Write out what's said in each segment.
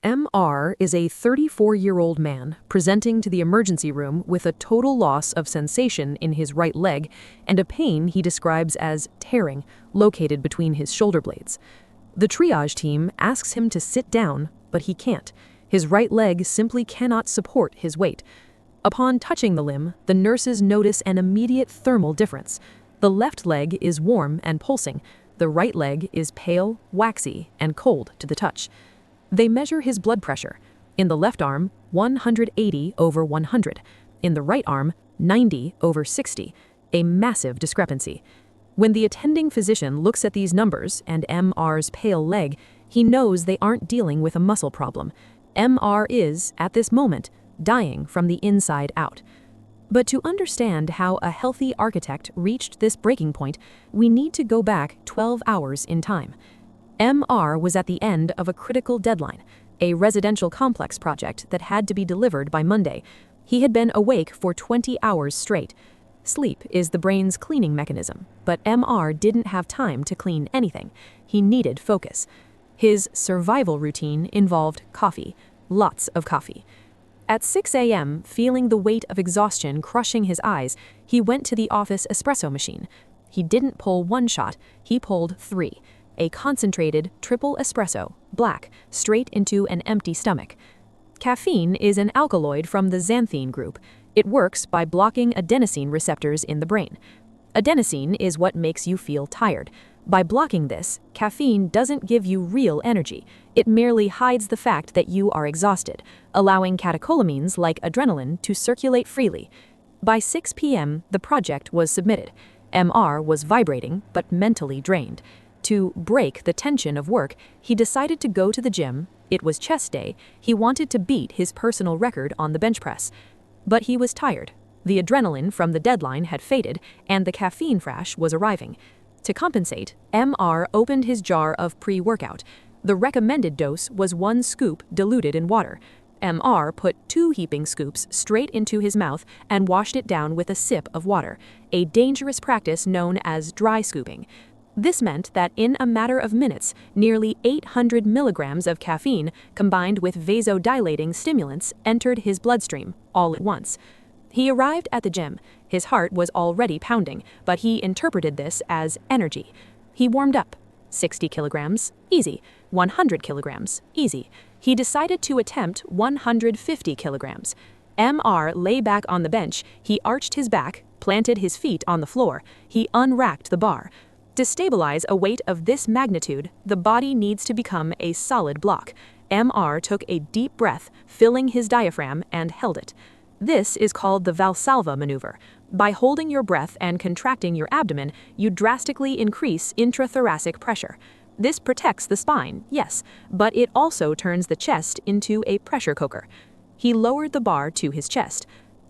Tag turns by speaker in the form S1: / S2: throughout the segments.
S1: MR is a 34-year-old man presenting to the emergency room with a total loss of sensation in his right leg and a pain he describes as tearing located between his shoulder blades. The triage team asks him to sit down, but he can't. His right leg simply cannot support his weight. Upon touching the limb, the nurses notice an immediate thermal difference. The left leg is warm and pulsing. The right leg is pale, waxy, and cold to the touch. They measure his blood pressure. In the left arm, 180/100. In the right arm, 90/60. A massive discrepancy. When the attending physician looks at these numbers and MR's pale leg, he knows they aren't dealing with a muscle problem. MR is, at this moment, dying from the inside out. But to understand how a healthy architect reached this breaking point, we need to go back 12 hours in time. MR was at the end of a critical deadline, a residential complex project that had to be delivered by Monday. He had been awake for 20 hours straight. Sleep is the brain's cleaning mechanism, but MR didn't have time to clean anything. He needed focus. His survival routine involved coffee, lots of coffee. At 6 a.m., feeling the weight of exhaustion crushing his eyes, he went to the office espresso machine. He didn't pull one shot, he pulled 3. A concentrated triple espresso, black, straight into an empty stomach. Caffeine is an alkaloid from the xanthine group. It works by blocking adenosine receptors in the brain. Adenosine is what makes you feel tired. By blocking this, caffeine doesn't give you real energy. It merely hides the fact that you are exhausted, allowing catecholamines like adrenaline to circulate freely. By 6 p.m., the project was submitted. MR was vibrating, but mentally drained. To break the tension of work, he decided to go to the gym. It was chest day. He wanted to beat his personal record on the bench press. But he was tired. The adrenaline from the deadline had faded, and the caffeine crash was arriving. To compensate, MR opened his jar of pre-workout. The recommended dose was 1 scoop diluted in water. MR put 2 heaping scoops straight into his mouth and washed it down with a sip of water, a dangerous practice known as dry scooping. This meant that in a matter of minutes, nearly 800 milligrams of caffeine combined with vasodilating stimulants entered his bloodstream all at once. He arrived at the gym. His heart was already pounding, but he interpreted this as energy. He warmed up. 60 kilograms, easy. 100 kilograms, easy. He decided to attempt 150 kilograms. MR lay back on the bench. He arched his back, planted his feet on the floor. He unracked the bar. To stabilize a weight of this magnitude, the body needs to become a solid block. MR took a deep breath, filling his diaphragm, and held it. This is called the Valsalva Maneuver. By holding your breath and contracting your abdomen, you drastically increase intrathoracic pressure. This protects the spine, yes, but it also turns the chest into a pressure cooker. He lowered the bar to his chest.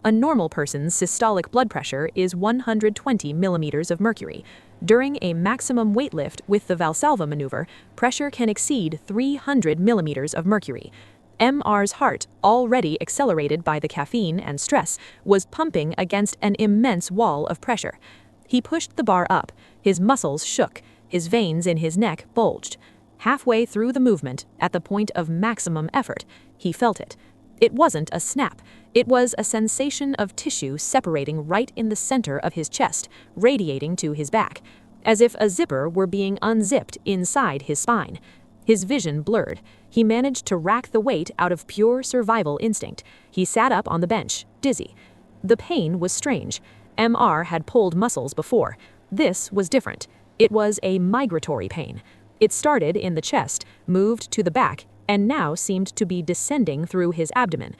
S1: A normal person's systolic blood pressure is 120 millimeters of mercury. During a maximum weight lift with the Valsalva maneuver, pressure can exceed 300 millimeters of mercury. MR's heart, already accelerated by the caffeine and stress, was pumping against an immense wall of pressure. He pushed the bar up. His muscles shook. His veins in his neck bulged. Halfway through the movement, at the point of maximum effort, he felt it. It wasn't a snap. It was a sensation of tissue separating right in the center of his chest, radiating to his back, as if a zipper were being unzipped inside his spine. His vision blurred. He managed to rack the weight out of pure survival instinct. He sat up on the bench, dizzy. The pain was strange. MR had pulled muscles before. This was different. It was a migratory pain. It started in the chest, moved to the back, and now seemed to be descending through his abdomen.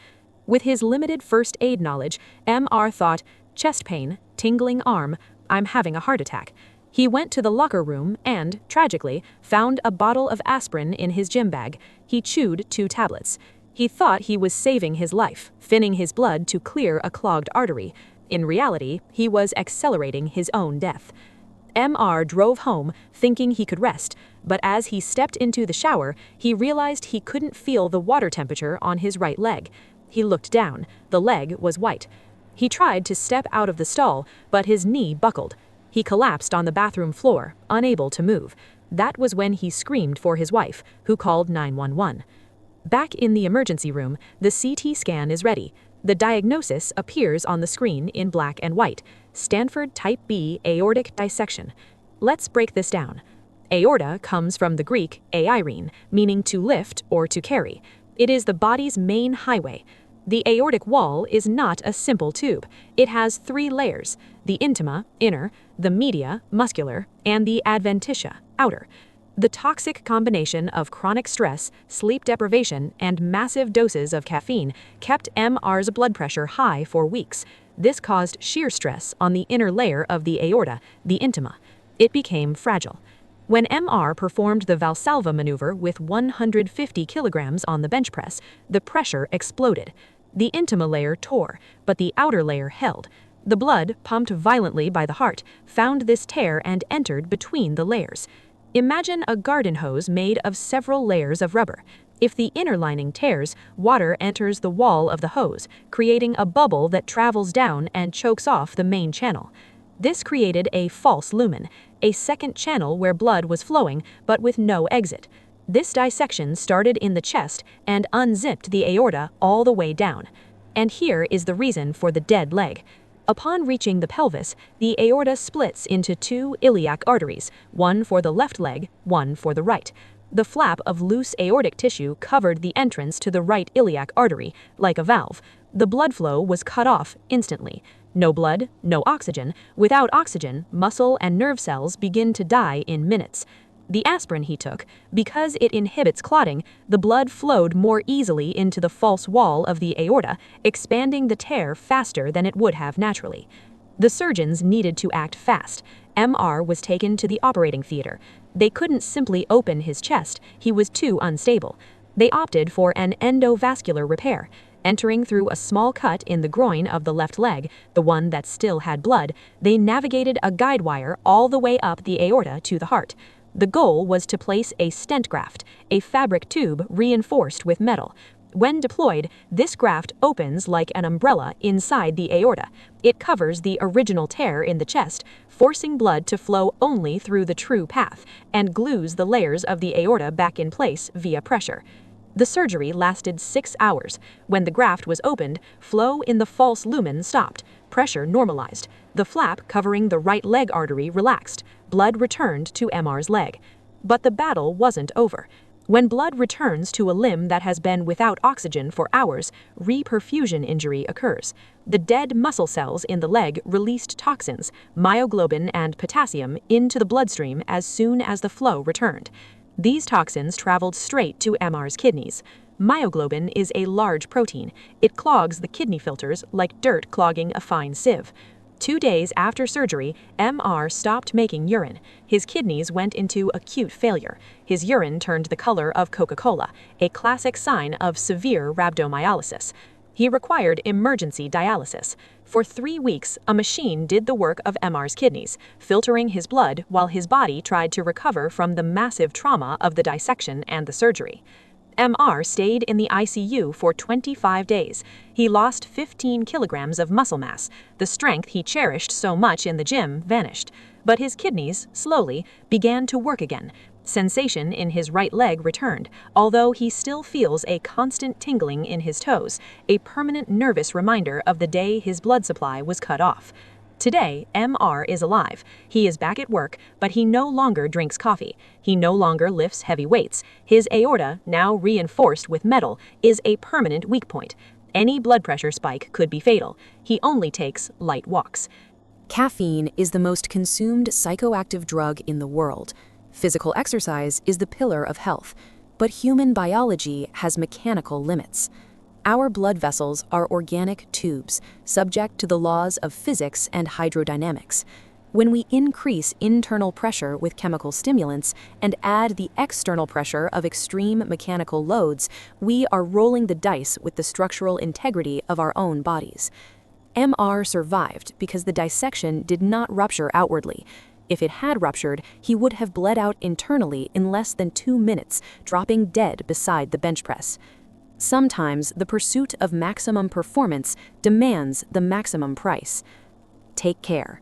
S1: With his limited first aid knowledge, MR thought, chest pain, tingling arm, I'm having a heart attack. He went to the locker room and, tragically, found a bottle of aspirin in his gym bag. He chewed 2 tablets. He thought he was saving his life, thinning his blood to clear a clogged artery. In reality, he was accelerating his own death. MR drove home, thinking he could rest, but as he stepped into the shower, he realized he couldn't feel the water temperature on his right leg. He looked down. The leg was white. He tried to step out of the stall, but his knee buckled. He collapsed on the bathroom floor, unable to move. That was when he screamed for his wife, who called 911. Back in the emergency room, the CT scan is ready. The diagnosis appears on the screen in black and white. Stanford Type B aortic dissection. Let's break this down. Aorta comes from the Greek airine, meaning to lift or to carry. It is the body's main highway. The aortic wall is not a simple tube. It has 3 layers: the intima, inner, the media, muscular, and the adventitia, outer. The toxic combination of chronic stress, sleep deprivation, and massive doses of caffeine kept MR's blood pressure high for weeks. This caused shear stress on the inner layer of the aorta, the intima. It became fragile. When MR performed the Valsalva maneuver with 150 kilograms on the bench press, the pressure exploded. The intima layer tore, but the outer layer held. The blood, pumped violently by the heart, found this tear and entered between the layers. Imagine a garden hose made of several layers of rubber. If the inner lining tears, water enters the wall of the hose, creating a bubble that travels down and chokes off the main channel. This created a false lumen, a second channel where blood was flowing but with no exit. This dissection started in the chest and unzipped the aorta all the way down. And here is the reason for the dead leg. Upon reaching the pelvis, the aorta splits into 2 iliac arteries, one for the left leg, one for the right. The flap of loose aortic tissue covered the entrance to the right iliac artery, like a valve. The blood flow was cut off instantly. No blood, no oxygen. Without oxygen, muscle and nerve cells begin to die in minutes. The aspirin he took, because it inhibits clotting, the blood flowed more easily into the false wall of the aorta, expanding the tear faster than it would have naturally. The surgeons needed to act fast. MR was taken to the operating theater. They couldn't simply open his chest, he was too unstable. They opted for an endovascular repair. Entering through a small cut in the groin of the left leg, the one that still had blood, they navigated a guide wire all the way up the aorta to the heart. The goal was to place a stent graft, a fabric tube reinforced with metal. When deployed, this graft opens like an umbrella inside the aorta. It covers the original tear in the chest, forcing blood to flow only through the true path, and glues the layers of the aorta back in place via pressure. The surgery lasted 6 hours. When the graft was opened, flow in the false lumen stopped. Pressure normalized. The flap covering the right leg artery relaxed. Blood returned to MR's leg. But the battle wasn't over. When blood returns to a limb that has been without oxygen for hours, reperfusion injury occurs. The dead muscle cells in the leg released toxins, myoglobin and potassium, into the bloodstream as soon as the flow returned. These toxins traveled straight to MR's kidneys. Myoglobin is a large protein. It clogs the kidney filters like dirt clogging a fine sieve. 2 days after surgery, MR stopped making urine. His kidneys went into acute failure. His urine turned the color of Coca-Cola, a classic sign of severe rhabdomyolysis. He required emergency dialysis. For 3 weeks, a machine did the work of MR's kidneys, filtering his blood while his body tried to recover from the massive trauma of the dissection and the surgery. MR stayed in the ICU for 25 days. He lost 15 kilograms of muscle mass. The strength he cherished so much in the gym vanished. But his kidneys, slowly, began to work again. Sensation in his right leg returned, although he still feels a constant tingling in his toes, a permanent nervous reminder of the day his blood supply was cut off. Today, MR is alive. He is back at work, but he no longer drinks coffee. He no longer lifts heavy weights. His aorta, now reinforced with metal, is a permanent weak point. Any blood pressure spike could be fatal. He only takes light walks.
S2: Caffeine is the most consumed psychoactive drug in the world. Physical exercise is the pillar of health, but human biology has mechanical limits. Our blood vessels are organic tubes, subject to the laws of physics and hydrodynamics. When we increase internal pressure with chemical stimulants and add the external pressure of extreme mechanical loads, we are rolling the dice with the structural integrity of our own bodies. MR survived because the dissection did not rupture outwardly. If it had ruptured, he would have bled out internally in less than 2 minutes, dropping dead beside the bench press. Sometimes the pursuit of maximum performance demands the maximum price. Take care.